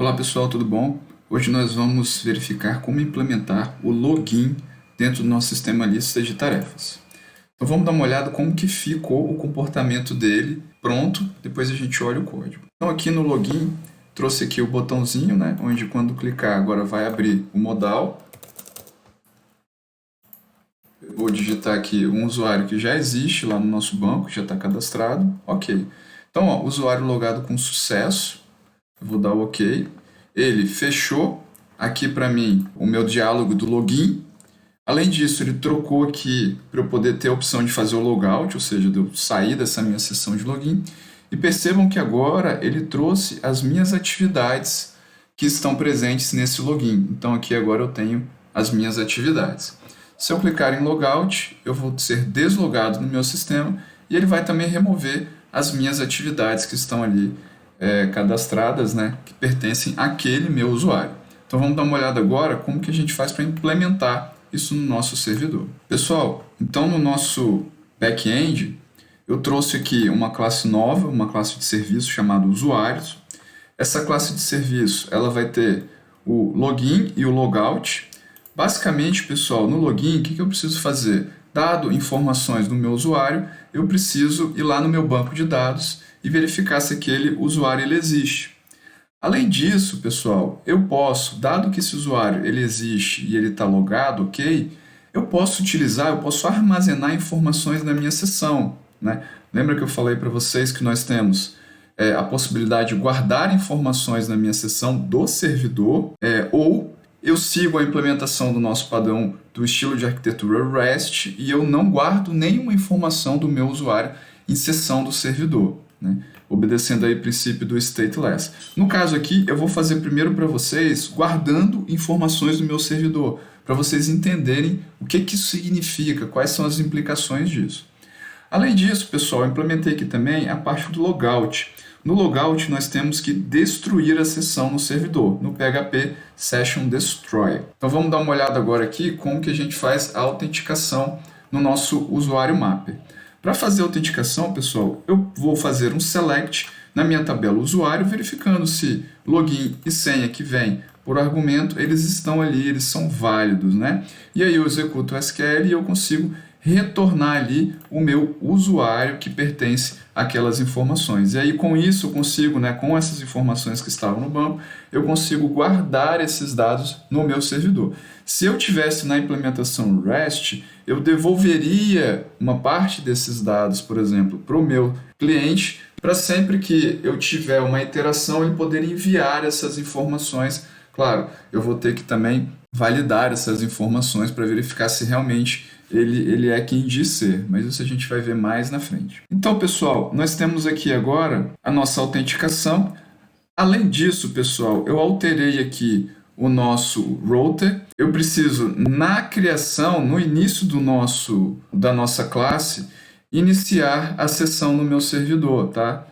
Olá pessoal, tudo bom? Hoje nós vamos verificar como implementar o login dentro do nosso sistema lista de tarefas. Então vamos dar uma olhada como que ficou o comportamento dele pronto, depois a gente olha o código. Então aqui no login, trouxe aqui o botãozinho, onde quando clicar agora vai abrir o modal. Eu vou digitar aqui um usuário que já existe lá no nosso banco, já está cadastrado, ok. Então, ó, usuário logado com sucesso. Eu vou dar o OK. Ele fechou aqui para mim o meu diálogo do login. Além disso, ele trocou aqui para eu poder ter a opção de fazer o logout, ou seja, de eu sair dessa minha sessão de login. E percebam que agora ele trouxe as minhas atividades que estão presentes nesse login. Então aqui agora eu tenho as minhas atividades. Se eu clicar em logout, eu vou ser deslogado no meu sistema e ele vai também remover as minhas atividades que estão ali cadastradas, que pertencem àquele meu usuário. Então vamos dar uma olhada agora como que a gente faz para implementar isso no nosso servidor. Pessoal, então no nosso back-end, eu trouxe aqui uma classe nova, uma classe de serviço chamada usuários. Essa classe de serviço ela vai ter o login e o logout. Basicamente, pessoal, no login, o que eu preciso fazer? Dado informações do meu usuário, eu preciso ir lá no meu banco de dados e verificar se aquele usuário ele existe. Além disso, pessoal, eu posso, dado que esse usuário ele existe e ele está logado, ok? Eu posso armazenar informações na minha sessão. Lembra que eu falei para vocês que nós temos a possibilidade de guardar informações na minha sessão do servidor, ou eu sigo a implementação do nosso padrão do estilo de arquitetura REST e eu não guardo nenhuma informação do meu usuário em sessão do servidor, obedecendo aí o princípio do stateless. No caso aqui, eu vou fazer primeiro para vocês guardando informações do meu servidor, para vocês entenderem o que isso significa, quais são as implicações disso. Além disso, pessoal, eu implementei aqui também a parte do logout. No logout, nós temos que destruir a sessão no servidor, no PHP Session Destroy. Então vamos dar uma olhada agora aqui como que a gente faz a autenticação no nosso usuário mapper. Para fazer a autenticação, pessoal, eu vou fazer um select na minha tabela usuário, verificando se login e senha que vem por argumento, eles estão ali, eles são válidos, E aí eu executo o SQL e eu consigo retornar ali o meu usuário que pertence àquelas informações. E aí com isso eu consigo, com essas informações que estavam no banco, eu consigo guardar esses dados no meu servidor. Se eu tivesse na implementação REST, eu devolveria uma parte desses dados, por exemplo, para o meu cliente, para sempre que eu tiver uma interação, ele poder enviar essas informações. Claro, eu vou ter que também validar essas informações para verificar se realmente ele é quem diz ser, mas isso a gente vai ver mais na frente. Então, pessoal, nós temos aqui agora a nossa autenticação. Além disso, pessoal, eu alterei aqui o nosso router. Eu preciso, na criação, no início da nossa classe, iniciar a sessão no meu servidor, tá?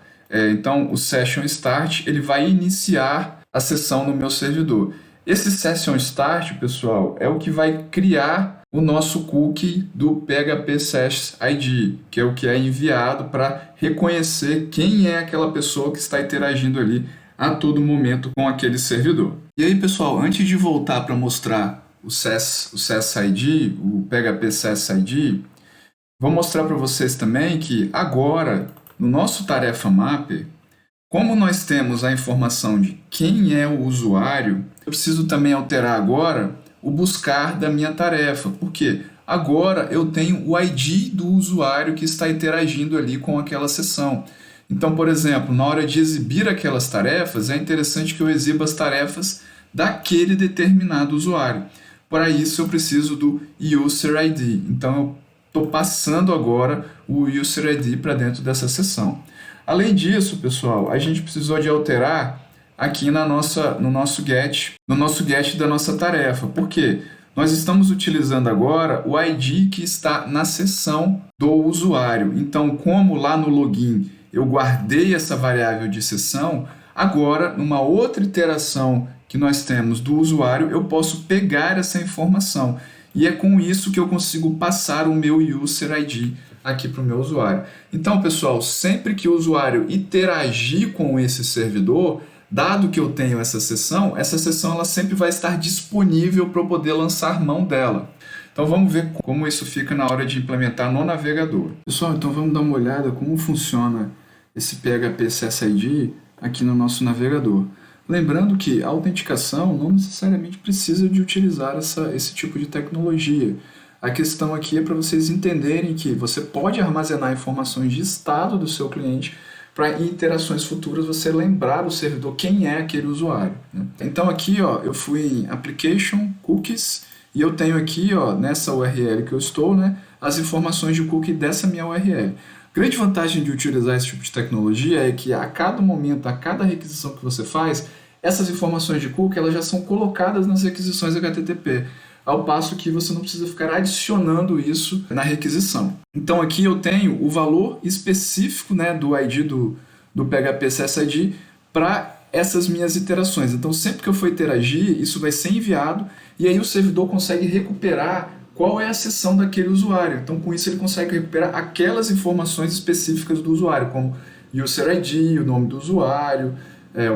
Então, o Session Start, ele vai iniciar a sessão no meu servidor. Esse Session Start, pessoal, é o que vai criar o nosso cookie do PHP Session ID, que é o que é enviado para reconhecer quem é aquela pessoa que está interagindo ali a todo momento com aquele servidor. E aí, pessoal, antes de voltar para mostrar o SES-ID, o PHP SES-ID, vou mostrar para vocês também que agora, no nosso tarefa mapper, como nós temos a informação de quem é o usuário, eu preciso também alterar agora o buscar da minha tarefa, porque agora eu tenho o ID do usuário que está interagindo ali com aquela sessão. Então, por exemplo, na hora de exibir aquelas tarefas, é interessante que eu exiba as tarefas daquele determinado usuário. Para isso, eu preciso do User ID. Então, eu estou passando agora o User ID para dentro dessa sessão. Além disso, pessoal, a gente precisou de alterar aqui no nosso get da nossa tarefa. Por quê? Nós estamos utilizando agora o ID que está na sessão do usuário. Então, como lá no login eu guardei essa variável de sessão, agora, numa outra iteração que nós temos do usuário, eu posso pegar essa informação. E é com isso que eu consigo passar o meu User ID aqui para o meu usuário. Então, pessoal, sempre que o usuário interagir com esse servidor, Dado que eu tenho essa sessão ela sempre vai estar disponível para eu poder lançar mão dela. Então vamos ver como isso fica na hora de implementar no navegador. Pessoal, então vamos dar uma olhada como funciona esse PHP SSID aqui no nosso navegador. Lembrando que a autenticação não necessariamente precisa de utilizar esse tipo de tecnologia. A questão aqui é para vocês entenderem que você pode armazenar informações de estado do seu cliente para em interações futuras você lembrar o servidor quem é aquele usuário, né? Então aqui eu fui em Application, Cookies, e eu tenho aqui nessa URL que eu estou, né, as informações de cookie dessa minha URL. Grande vantagem de utilizar esse tipo de tecnologia é que a cada momento, a cada requisição que você faz, essas informações de cookie elas já são colocadas nas requisições HTTP, ao passo que você não precisa ficar adicionando isso na requisição. Então aqui eu tenho o valor específico, né, do ID do PHP SSID para essas minhas iterações. Então sempre que eu for interagir, isso vai ser enviado e aí o servidor consegue recuperar qual é a sessão daquele usuário. Então com isso ele consegue recuperar aquelas informações específicas do usuário, como User ID, o nome do usuário,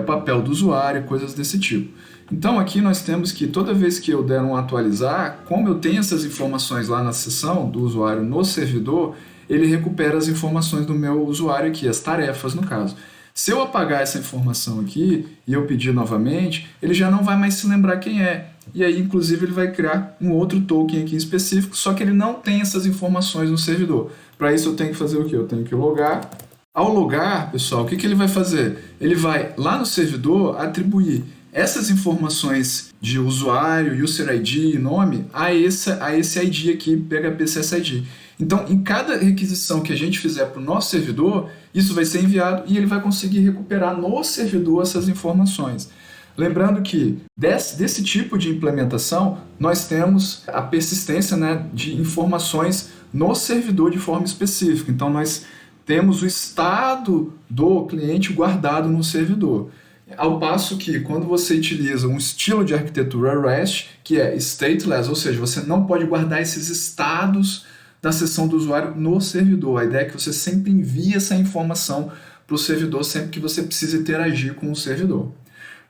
o papel do usuário, coisas desse tipo. Então aqui nós temos que toda vez que eu der um atualizar, como eu tenho essas informações lá na seção do usuário no servidor, ele recupera as informações do meu usuário aqui, as tarefas no caso. Se eu apagar essa informação aqui e eu pedir novamente, ele já não vai mais se lembrar quem é. E aí, inclusive, ele vai criar um outro token aqui específico, só que ele não tem essas informações no servidor. Para isso eu tenho que fazer o quê? Eu tenho que logar. Ao logar, pessoal, o que ele vai fazer? Ele vai lá no servidor atribuir essas informações de usuário, user ID e nome a esse ID aqui, PHP SSID. Então, em cada requisição que a gente fizer para o nosso servidor, isso vai ser enviado e ele vai conseguir recuperar no servidor essas informações. Lembrando que desse tipo de implementação, nós temos a persistência, né, de informações no servidor de forma específica. Então, nós temos o estado do cliente guardado no servidor. Ao passo que, quando você utiliza um estilo de arquitetura REST, que é stateless, ou seja, você não pode guardar esses estados da sessão do usuário no servidor. A ideia é que você sempre envie essa informação para o servidor sempre que você precisa interagir com o servidor.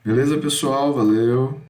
Beleza, pessoal? Valeu!